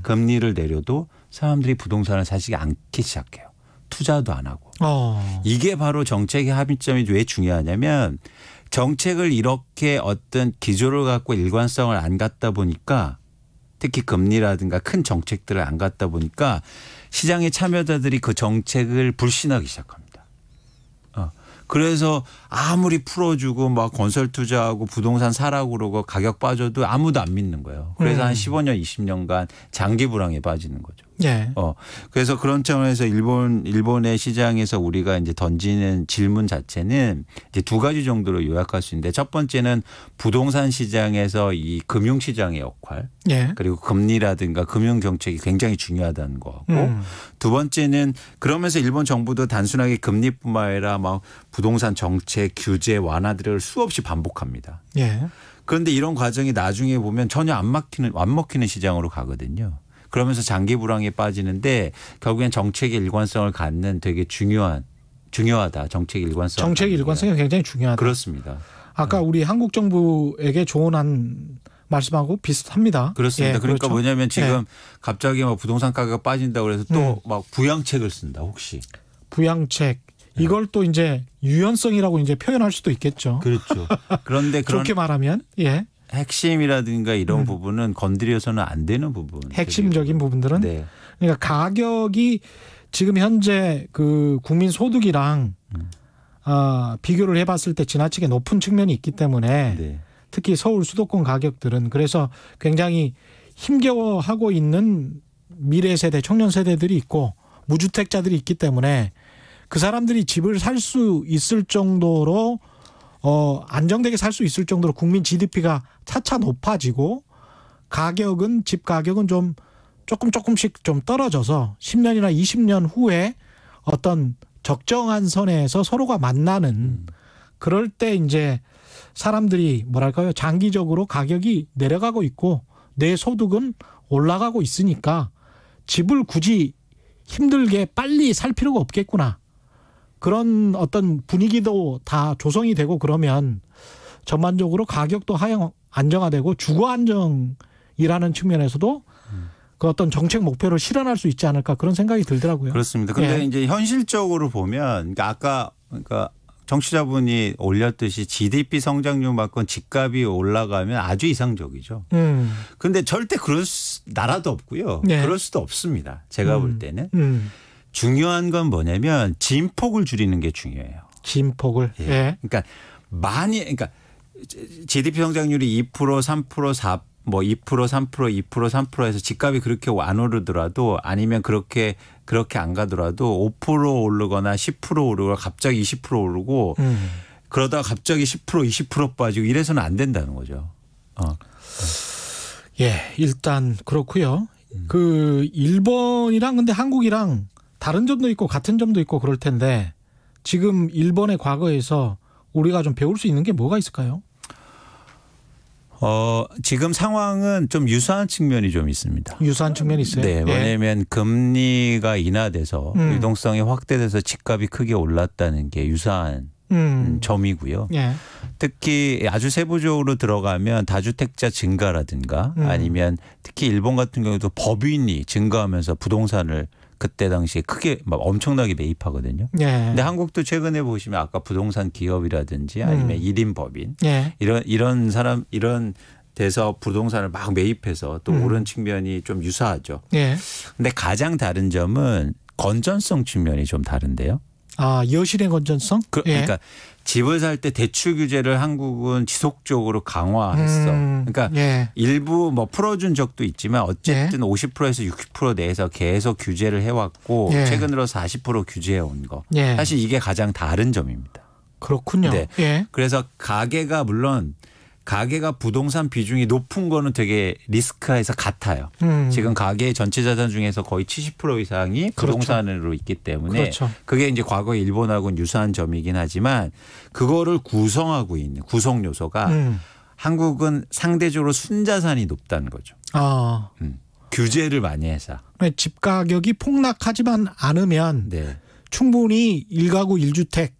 금리를 내려도 사람들이 부동산을 사지 않기 시작해요. 투자도 안 하고. 이게 바로 정책의 합의점이 왜 중요하냐면 정책을 이렇게 어떤 기조를 갖고 일관성을 안 갖다 보니까 특히 금리라든가 큰 정책들을 안 갖다 보니까 시장의 참여자들이 그 정책을 불신하기 시작합니다. 그래서 아무리 풀어주고 막 건설 투자하고 부동산 사라고 그러고 가격 빠져도 아무도 안 믿는 거예요. 그래서 한 15년 20년간 장기 불황에 빠지는 거죠. 예. 그래서 그런 차원에서 일본의 시장에서 우리가 이제 던지는 질문 자체는 이제 두 가지 정도로 요약할 수 있는데 첫 번째는 부동산 시장에서 이 금융 시장의 역할 예. 그리고 금리라든가 금융 정책이 굉장히 중요하다는 거고 두 번째는 그러면서 일본 정부도 단순하게 금리뿐만 아니라 막 부동산 정책 규제 완화들을 수없이 반복합니다. 예. 그런데 이런 과정이 나중에 보면 전혀 안 먹히는 시장으로 가거든요. 그러면서 장기 불황에 빠지는데 결국엔 정책의 일관성을 갖는 되게 중요하다. 정책 일관성. 정책 일관성이 굉장히 중요하다. 그렇습니다. 아까 우리 한국 정부에게 조언한 말씀하고 비슷합니다. 그렇습니다. 예, 그러니까 그렇죠. 뭐냐면 지금 예. 갑자기 막 부동산 가격이 빠진다고 그래서 또 막 부양책을 쓴다 혹시. 부양책. 이걸 또 이제 유연성이라고 이제 표현할 수도 있겠죠. 그렇죠. 그런데 그렇게 말하면 예. 핵심이라든가 이런 부분은 건드려서는 안 되는 부분. 핵심적인 부분들은. 네. 그러니까 가격이 지금 현재 그 국민 소득이랑 비교를 해봤을 때 지나치게 높은 측면이 있기 때문에 네. 특히 서울 수도권 가격들은 그래서 굉장히 힘겨워하고 있는 미래 세대, 청년 세대들이 있고 무주택자들이 있기 때문에 그 사람들이 집을 살 수 있을 정도로 안정되게 살 수 있을 정도로 국민 GDP가 차차 높아지고 가격은 집 가격은 좀 조금씩 좀 떨어져서 10년이나 20년 후에 어떤 적정한 선에서 서로가 만나는 그럴 때 이제 사람들이 뭐랄까요 장기적으로 가격이 내려가고 있고 내 소득은 올라가고 있으니까 집을 굳이 힘들게 빨리 살 필요가 없겠구나. 그런 어떤 분위기도 다 조성이 되고 그러면 전반적으로 가격도 하향 안정화되고 주거 안정이라는 측면에서도 그 어떤 정책 목표를 실현할 수 있지 않을까 그런 생각이 들더라고요. 그렇습니다. 그런데 예. 이제 현실적으로 보면 그러니까 아까 정치자분이 올렸듯이 GDP 성장률만큼 집값이 올라가면 아주 이상적이죠. 그런데 절대 그럴 나라도 없고요. 예. 그럴 수도 없습니다. 제가 볼 때는. 중요한 건 뭐냐면 진폭을 줄이는 게 중요해요. 진폭을. 예. 예. 그러니까 그러니까 GDP 성장률이 2%, 3%, 4, 뭐 2%, 3%, 2%, 3%에서 집값이 그렇게 안 오르더라도 아니면 그렇게 안 가더라도 5% 오르거나 10% 오르거나 갑자기 20% 오르고 그러다가 갑자기 10% 20% 빠지고 이래서는 안 된다는 거죠. 예, 일단 그렇고요. 그 일본이랑 근데 한국이랑 다른 점도 있고 같은 점도 있고 그럴 텐데 지금 일본의 과거에서 우리가 좀 배울 수 있는 게 뭐가 있을까요? 지금 상황은 좀 유사한 측면이 좀 있습니다. 유사한 측면이 있어요? 네. 왜냐하면 금리가 인하돼서 유동성이 확대돼서 집값이 크게 올랐다는 게 유사한 점이고요. 예. 특히 아주 세부적으로 들어가면 다주택자 증가라든가 아니면 특히 일본 같은 경우도 법인이 증가하면서 부동산을 그때 당시에 크게 막 엄청나게 매입하거든요. 예. 근데 한국도 최근에 보시면 아까 부동산 기업이라든지 아니면 1인 법인 예. 이런 데서 부동산을 막 매입해서 또 오른 측면이 좀 유사하죠. 예. 근데 가장 다른 점은 건전성 측면이 좀 다른데요. 아, 여실의 건전성? 그러니까 집을 살 때 대출 규제를 한국은 지속적으로 강화했어. 그러니까 일부 뭐 풀어준 적도 있지만 어쨌든 50%에서 60% 내에서 계속 규제를 해왔고 최근 들어 40% 규제해온 거. 사실 이게 가장 다른 점입니다. 그렇군요. 네. 그래서 가계가 부동산 비중이 높은 거는 되게 리스크해서 같아요. 지금 가계 전체 자산 중에서 거의 70% 이상이 부동산으로 있기 때문에 그게 이제 과거 일본하고는 유사한 점이긴 하지만 그거를 구성하고 있는 구성 요소가 한국은 상대적으로 순자산이 높다는 거죠. 규제를 많이 해서. 집 가격이 폭락하지만 않으면 충분히 1가구 1주택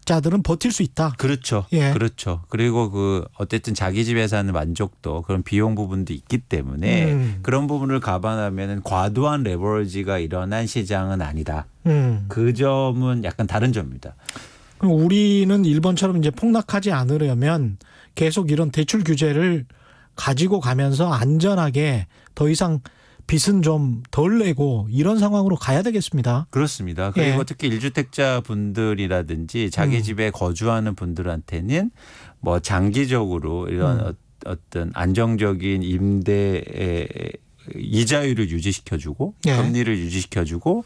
자들은 버틸 수 있다. 그렇죠. 그렇죠. 그리고 어쨌든 자기 집에 사는 만족도 그런 비용 부분도 있기 때문에 그런 부분을 감안하면 과도한 레버리지가 일어난 시장은 아니다. 그 점은 약간 다른 점입니다. 그럼 우리는 일본처럼 이제 폭락하지 않으려면 계속 이런 대출 규제를 가지고 가면서 안전하게 더 이상 빚은 좀 덜 내고 이런 상황으로 가야 되겠습니다. 그렇습니다. 그리고 특히 1주택자 분들이라든지 자기 집에 거주하는 분들한테는 뭐 장기적으로 이런 어떤 안정적인 임대의 이자율을 유지시켜주고 금리를 유지시켜주고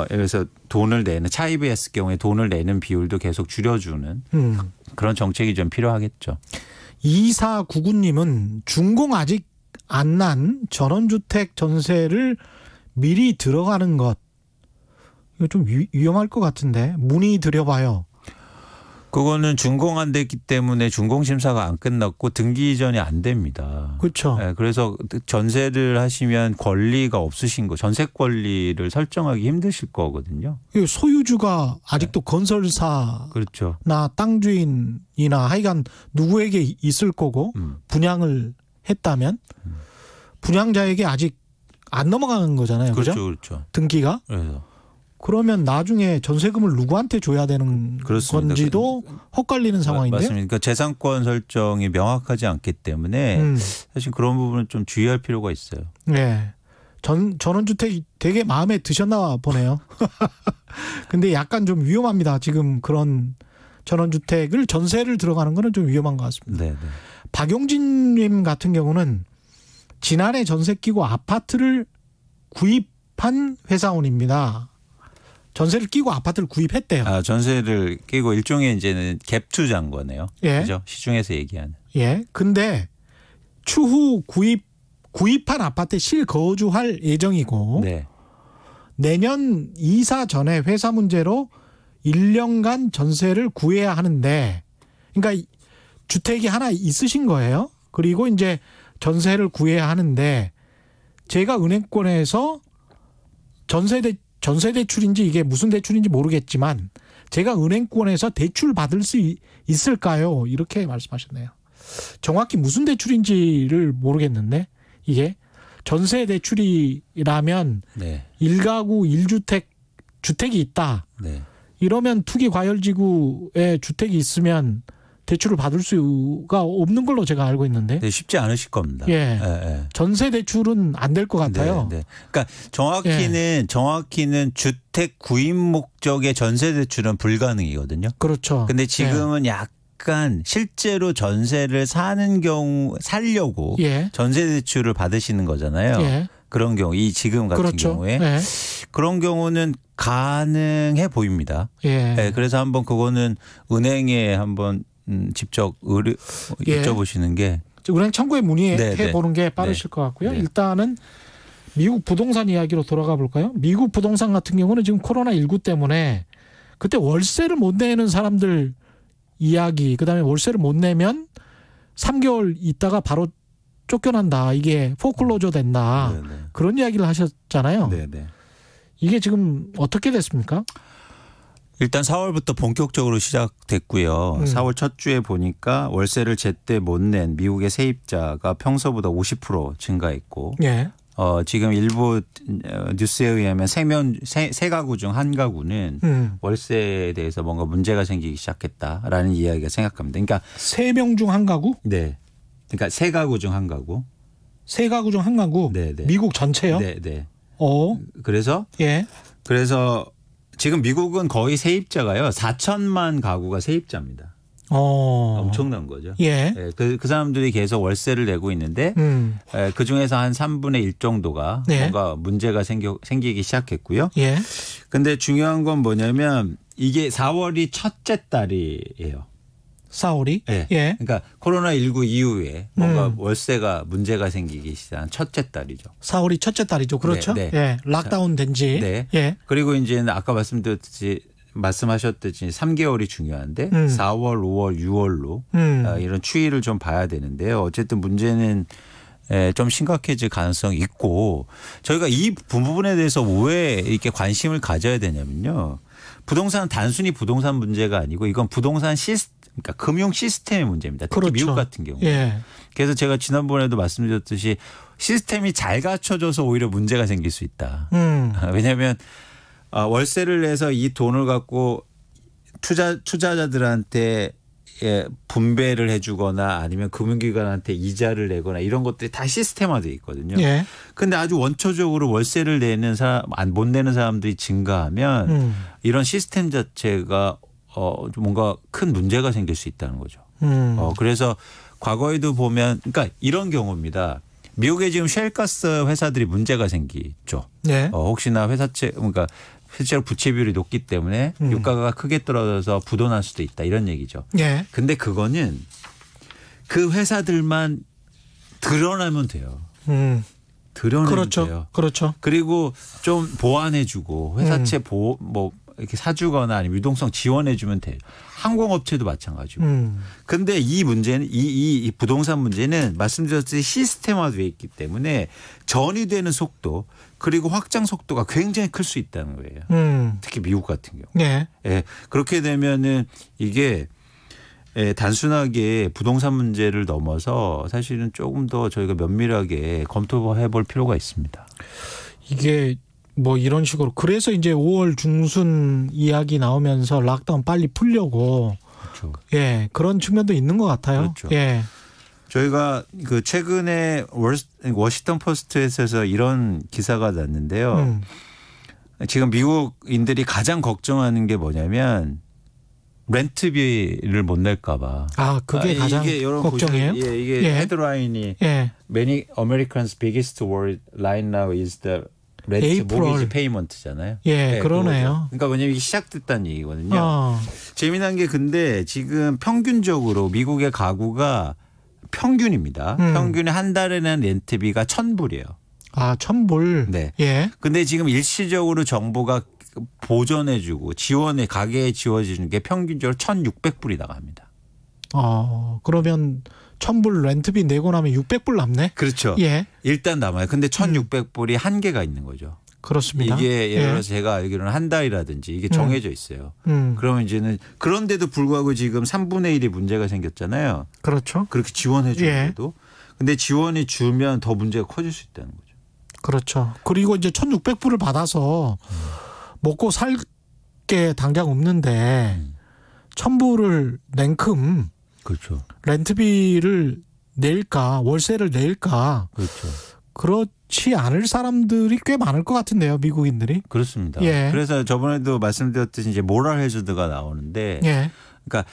그래서 돈을 내는 차입을 했을 경우에 돈을 내는 비율도 계속 줄여주는 그런 정책이 좀 필요하겠죠. 2499님은 준공 아직 안 난 전원주택 전세를 미리 들어가는 것 이거 좀 위험할 것 같은데 문의 드려봐요. 그거는 준공 안 됐기 때문에 준공 심사가 안 끝났고 등기 이전이 안 됩니다. 그렇죠. 네, 그래서 전세를 하시면 권리가 없으신 거 전세 권리를 설정하기 힘드실 거거든요. 소유주가 아직도 건설사나 그렇죠. 땅 주인이나 하여간 누구에게 있을 거고 분양을 했다면 분양자에게 아직 안 넘어가는 거잖아요. 그렇죠? 그렇죠. 등기가. 그러면 나중에 전세금을 누구한테 줘야 되는 그렇습니다. 건지도 헛갈리는 상황인데요. 맞습니다. 그러니까 재산권 설정이 명확하지 않기 때문에 사실 그런 부분은 좀 주의할 필요가 있어요. 네. 전원주택이 되게 마음에 드셨나 보네요. 근데 약간 좀 위험합니다. 지금 그런 전원주택을 전세를 들어가는 거는 좀 위험한 것 같습니다. 네. 박용진님 같은 경우는 지난해 전세 끼고 아파트를 구입한 회사원입니다. 전세를 끼고 아파트를 구입했대요. 아, 전세를 끼고 일종의 이제는 갭 투자인 거네요. 그죠? 시중에서 얘기하는. 근데 추후 구입한 아파트에 실거주할 예정이고 내년 이사 전에 회사 문제로 1년간 전세를 구해야 하는데 그러니까 주택이 하나 있으신 거예요. 그리고 이제 전세를 구해야 하는데 제가 은행권에서 전세 대출인지 이게 무슨 대출인지 모르겠지만 제가 은행권에서 대출 받을 수 있을까요? 이렇게 말씀하셨네요. 정확히 무슨 대출인지를 모르겠는데 이게 전세 대출이라면 1가구 1주택이 있다. 이러면 투기과열지구에 주택이 있으면 대출을 받을 수가 없는 걸로 제가 알고 있는데. 쉽지 않으실 겁니다. 전세 대출은 안 될 것 같아요. 그러니까 정확히는 주택 구입 목적의 전세 대출은 불가능이거든요. 그렇죠. 근데 지금은 약간 실제로 전세를 살려고 전세 대출을 받으시는 거잖아요. 그런 경우 지금 같은 경우에 그런 경우는 가능해 보입니다. 예. 네, 그래서 한번 그거는 은행에 한번 직접 여쭤보시는 게. 은행 창구에 문의해 보는 게 빠르실 것 같고요. 일단은 미국 부동산 이야기로 돌아가 볼까요? 미국 부동산 같은 경우는 지금 코로나19 때문에 그때 월세를 못 내는 사람들 이야기, 그다음에 월세를 못 내면 3개월 있다가 바로 쫓겨난다. 이게 포클로저 된다. 네네. 그런 이야기를 하셨잖아요. 네네. 이게 지금 어떻게 됐습니까? 일단 4월부터 본격적으로 시작됐고요. 4월 첫 주에 보니까 월세를 제때 못 낸 미국의 세입자가 평소보다 50% 증가했고 예. 지금 일부 뉴스에 의하면 세 가구 중 한 가구는 월세에 대해서 뭔가 문제가 생기기 시작했다라는 이야기가 생각합니다. 그러니까 3명 중 한 가구? 네. 그러니까 세 가구 중 한 가구. 세 가구 중 한 가구? 네네. 미국 전체요? 네네. 그래서 지금 미국은 거의 세입자가요. 4천만 가구가 세입자입니다. 엄청난 거죠. 예. 그 사람들이 계속 월세를 내고 있는데 그 중에서 한 3분의 1 정도가 뭔가 문제가 생기기 시작했고요. 예. 근데 중요한 건 뭐냐면 이게 4월이 첫째 달이에요. 4월이? 네. 예. 그러니까 코로나19 이후에 뭔가 월세가 문제가 생기기 시작한 첫째 달이죠. 4월이 첫째 달이죠. 그렇죠. 네. 예. 락다운 된 지. 네. 예. 그리고 이제 아까 말씀하셨듯이 3개월이 중요한데 4월, 5월, 6월로 이런 추이를 좀 봐야 되는데요. 어쨌든 문제는 좀 심각해질 가능성이 있고 저희가 이 부분에 대해서 왜 이렇게 관심을 가져야 되냐면요. 부동산은 단순히 부동산 문제가 아니고 이건 부동산 그러니까 금융 시스템의 문제입니다. 특히 그렇죠. 미국 같은 경우. 예. 그래서 제가 지난번에도 말씀드렸듯이 시스템이 잘 갖춰져서 오히려 문제가 생길 수 있다. 왜냐하면 월세를 내서 이 돈을 갖고 투자자들한테 분배를 해주거나 아니면 금융기관한테 이자를 내거나 이런 것들이 다 시스템화되어 있거든요. 그런데 아주 원초적으로 월세를 내는 못 내는 사람들이 증가하면 이런 시스템 자체가 뭔가 큰 문제가 생길 수 있다는 거죠. 그래서 과거에도 보면 그러니까 이런 경우입니다. 미국에 지금 셰일가스 회사들이 문제가 생기죠. 혹시나 그러니까 실제로 부채 비율이 높기 때문에 유가가 크게 떨어져서 부도날 수도 있다 이런 얘기죠. 근데 그거는 그 회사들만 드러나면 돼요. 드러내면 돼요. 그렇죠. 그리고 좀 보완해주고 회사채 이렇게 사주거나 아니면 유동성 지원해주면 돼요. 항공업체도 마찬가지고. 근데 이 문제는 이 부동산 문제는 말씀드렸듯이 시스템화되어 있기 때문에 전이되는 속도 그리고 확장 속도가 굉장히 클 수 있다는 거예요. 특히 미국 같은 경우. 예, 그렇게 되면은 이게 단순하게 부동산 문제를 넘어서 사실은 조금 더 저희가 면밀하게 검토해 볼 필요가 있습니다. 이게 뭐 이런 식으로 그래서 이제 5월 중순 이야기 나오면서 락다운 빨리 풀려고 그렇죠. 예, 그런 측면도 있는 것 같아요. 그렇죠. 예. 저희가 그 최근에 워싱턴 포스트에서 이런 기사가 났는데요. 지금 미국인들이 가장 걱정하는 게 뭐냐면 렌트비를 못 낼까 봐. 그게 가장 걱정이에요? 이게 헤드라인이 Many Americans' biggest worry right now is the rent mortgage payment잖아요. 그러네요. 그러니까 왜냐하면 이게 시작됐다는 얘기거든요. 재미난 게 근데 지금 평균적으로 미국의 가구가 평균입니다. 평균에 한 달에 내는 렌트비가 1,000불이에요. 1,000불. 네. 근데 지금 일시적으로 정부가 보전해주고 가게에 지원해주는 게 평균적으로 1,600불이 나갑니다. 그러면 1,000불 렌트비 내고 나면 600불 남네? 그렇죠. 일단 남아요. 근데 1,600불이 한계가 있는 거죠. 그렇습니다. 이게 예를 들어서 제가 알기로는 한 달이라든지 이게 정해져 있어요. 그러면 이제는 그런데도 불구하고 지금 3분의 1이 문제가 생겼잖아요. 그렇죠. 그렇게 지원해 주는데도. 근데 지원이 주면 더 문제가 커질 수 있다는 거죠. 그렇죠. 그리고 이제 1,600불을 받아서 먹고 살 게 당장 없는데 1,000불을 낸큼 그렇죠. 렌트비를 낼까 월세를 낼까 그렇죠. 그렇지 않을 사람들이 꽤 많을 것 같은데요. 미국인들이. 그렇습니다. 그래서 저번에도 말씀드렸듯이 이제 모럴 해저드가 나오는데 그러니까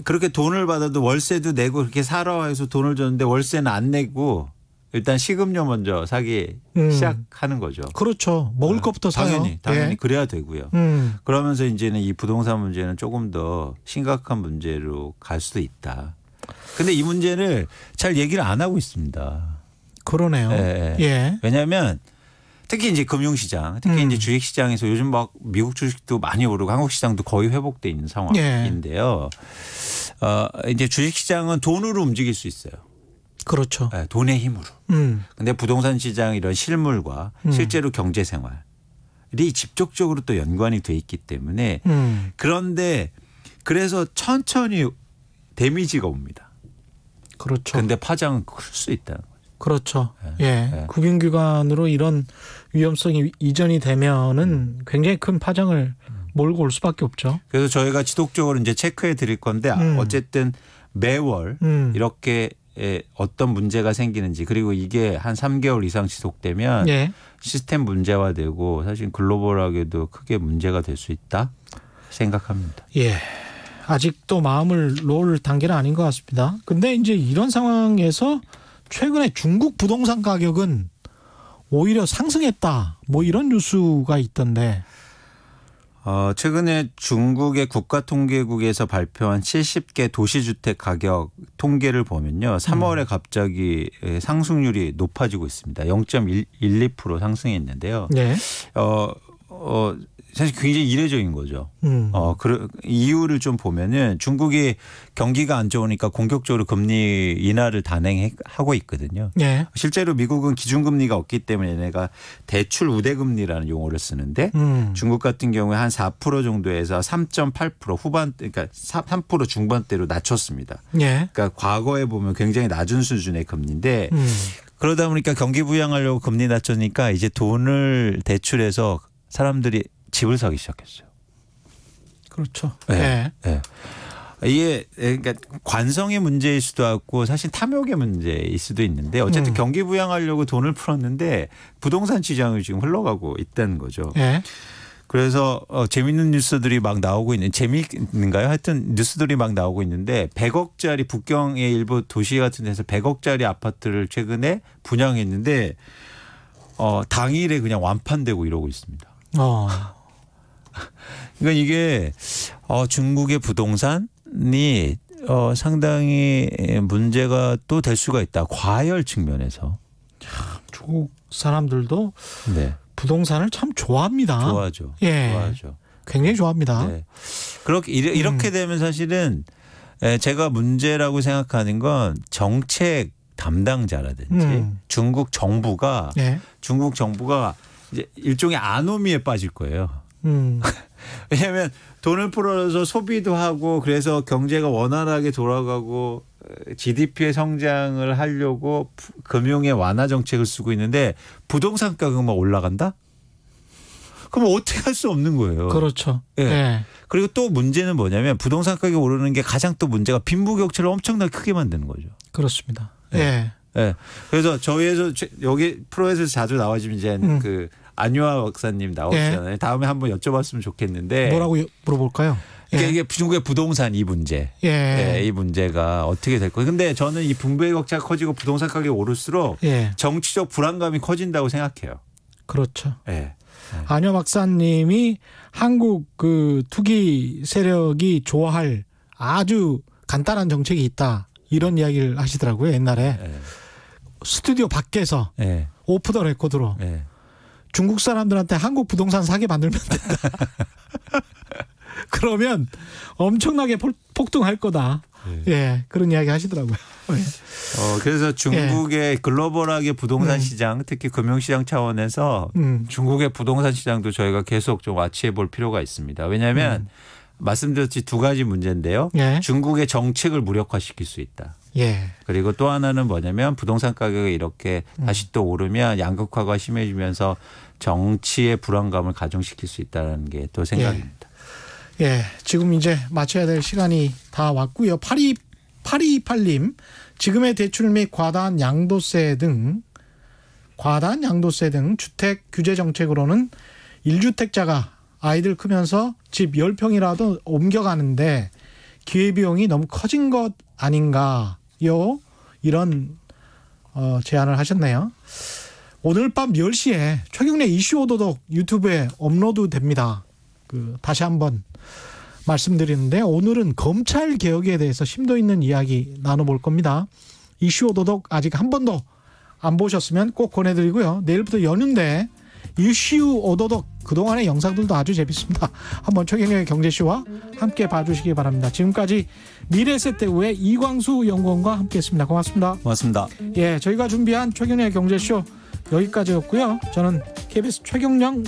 그렇게 돈을 받아도 월세도 내고 그렇게 살아 해서 돈을 줬는데 월세는 안 내고 일단 식음료 먼저 사기 시작하는 거죠. 그렇죠. 먹을 것부터 사요. 당연히 그래야 되고요. 그러면서 이제는 이 부동산 문제는 조금 더 심각한 문제로 갈 수도 있다. 근데 이 문제를 잘 얘기를 안 하고 있습니다. 그러네요. 예. 왜냐하면 특히 이제 금융시장, 특히 이제 주식시장에서 요즘 막 미국 주식도 많이 오르고 한국 시장도 거의 회복돼 있는 상황인데요. 이제 주식시장은 돈으로 움직일 수 있어요. 그렇죠. 네, 돈의 힘으로. 근데 부동산 시장 이런 실물과 실제로 경제 생활이 직접적으로 또 연관이 돼 있기 때문에 그런데 그래서 천천히 데미지가 옵니다. 그렇죠. 근데 파장은 클 수 있다는 거죠. 그렇죠. 예. 금융기관으로 이런 위험성이 이전이 되면은 굉장히 큰 파장을 몰고 올 수밖에 없죠. 그래서 저희가 지속적으로 이제 체크해 드릴 건데 어쨌든 매월 이렇게 어떤 문제가 생기는지 그리고 이게 한 3개월 이상 지속되면 시스템 문제화되고 사실 글로벌하게도 크게 문제가 될 수 있다 생각합니다. 예. 아직도 마음을 놓을 단계는 아닌 것 같습니다. 근데 이제 이런 상황에서 최근에 중국 부동산 가격은 오히려 상승했다. 뭐 이런 뉴스가 있던데. 최근에 중국의 국가통계국에서 발표한 70개 도시주택 가격 통계를 보면요. 3월에 갑자기 상승률이 높아지고 있습니다. 0.12% 상승했는데요. 네. 사실 굉장히 이례적인 거죠. 이유를 좀 보면은 중국이 경기가 안 좋으니까 공격적으로 금리 인하를 단행하고 있거든요. 네. 실제로 미국은 기준금리가 없기 때문에 얘네가 대출 우대금리라는 용어를 쓰는데 중국 같은 경우에 한 4% 정도에서 3.8% 후반 그러니까 3% 중반대로 낮췄습니다. 네. 그러니까 과거에 보면 굉장히 낮은 수준의 금리인데 그러다 보니까 경기 부양하려고 금리 낮추니까 이제 돈을 대출해서 사람들이 집을 사기 시작했어요. 그렇죠. 네. 네. 이게 그러니까 관성의 문제일 수도 있고 사실 탐욕의 문제일 수도 있는데 어쨌든 경기 부양하려고 돈을 풀었는데 부동산 시장을 지금 흘러가고 있다는 거죠. 네. 그래서 재미있는 뉴스들이 막 나오고 있는 재미있는가요? 하여튼 뉴스들이 막 나오고 있는데 100억짜리 북경의 일부 도시 같은 데서 100억짜리 아파트를 최근에 분양했는데 당일에 그냥 완판되고 이러고 있습니다. 그러니까 이게 중국의 부동산이 상당히 문제가 또 될 수가 있다. 과열 측면에서. 중국 사람들도 네. 부동산을 참 좋아합니다. 좋아하죠. 예. 좋아하죠. 굉장히 좋아합니다. 네. 이렇게 되면 사실은 제가 문제라고 생각하는 건 정책 담당자라든지 중국 정부가 이제 일종의 아노미에 빠질 거예요. 왜냐하면 돈을 풀어서 소비도 하고 그래서 경제가 원활하게 돌아가고 GDP의 성장을 하려고 금융의 완화 정책을 쓰고 있는데 부동산 가격만 올라간다? 그럼 어떻게 할 수 없는 거예요. 그렇죠. 예. 네. 그리고 또 문제는 뭐냐면 부동산 가격이 오르는 게 가장 또 문제가 빈부격차를 엄청나게 크게 만드는 거죠. 그렇습니다. 예. 네. 그래서 저희에서 여기 프로에서 자주 나와주면 이제 그 안유아 박사님 나오시잖아요. 다음에 한번 여쭤봤으면 좋겠는데. 뭐라고 물어볼까요? 이게 중국의 부동산 이 문제. 이 문제가 어떻게 될 거예요. 근데 저는 이 빈부격차가 커지고 부동산 가격이 오를수록 정치적 불안감이 커진다고 생각해요. 그렇죠. 안유아 박사님이 한국 그 투기 세력이 좋아할 아주 간단한 정책이 있다. 이런 이야기를 하시더라고요. 옛날에. 스튜디오 밖에서 오프 더 레코드로 중국 사람들한테 한국 부동산 사게 만들면 된다. 그러면 엄청나게 폭등할 거다. 그런 이야기 하시더라고요. 그래서 중국의 글로벌하게 부동산 시장, 특히 금융시장 차원에서 중국의 부동산 시장도 저희가 계속 좀 와치해 볼 필요가 있습니다. 왜냐하면 말씀드렸듯이 두 가지 문제인데요. 중국의 정책을 무력화시킬 수 있다. 그리고 또 하나는 뭐냐면 부동산 가격이 이렇게 다시 또 오르면 양극화가 심해지면서 정치의 불안감을 가중시킬 수 있다는 게 또 생각입니다. 지금 이제 마쳐야 될 시간이 다 왔고요. 8228님 지금의 대출 및 과다한 양도세 등 주택 규제 정책으로는 1주택자가 아이들 크면서 집 10평이라도 제안을 하셨네요. 오늘 밤 10시에 최경래 이슈 오도독 유튜브에 업로드 됩니다. 다시 한번 말씀드리는데 오늘은 검찰 개혁에 대해서 심도 있는 이야기 나눠볼 겁니다. 이슈 오도독 아직 한 번도 안 보셨으면 꼭 권해드리고요. 내일부터 연휴인데 이슈 오도독 그동안의 영상들도 아주 재밌습니다. 한번 최경영의 경제쇼와 함께 봐주시기 바랍니다. 지금까지 미래세대우의 이광수 연구원과 함께했습니다. 고맙습니다. 고맙습니다. 예, 저희가 준비한 최경영의 경제쇼 여기까지였고요. 저는 KBS 최경영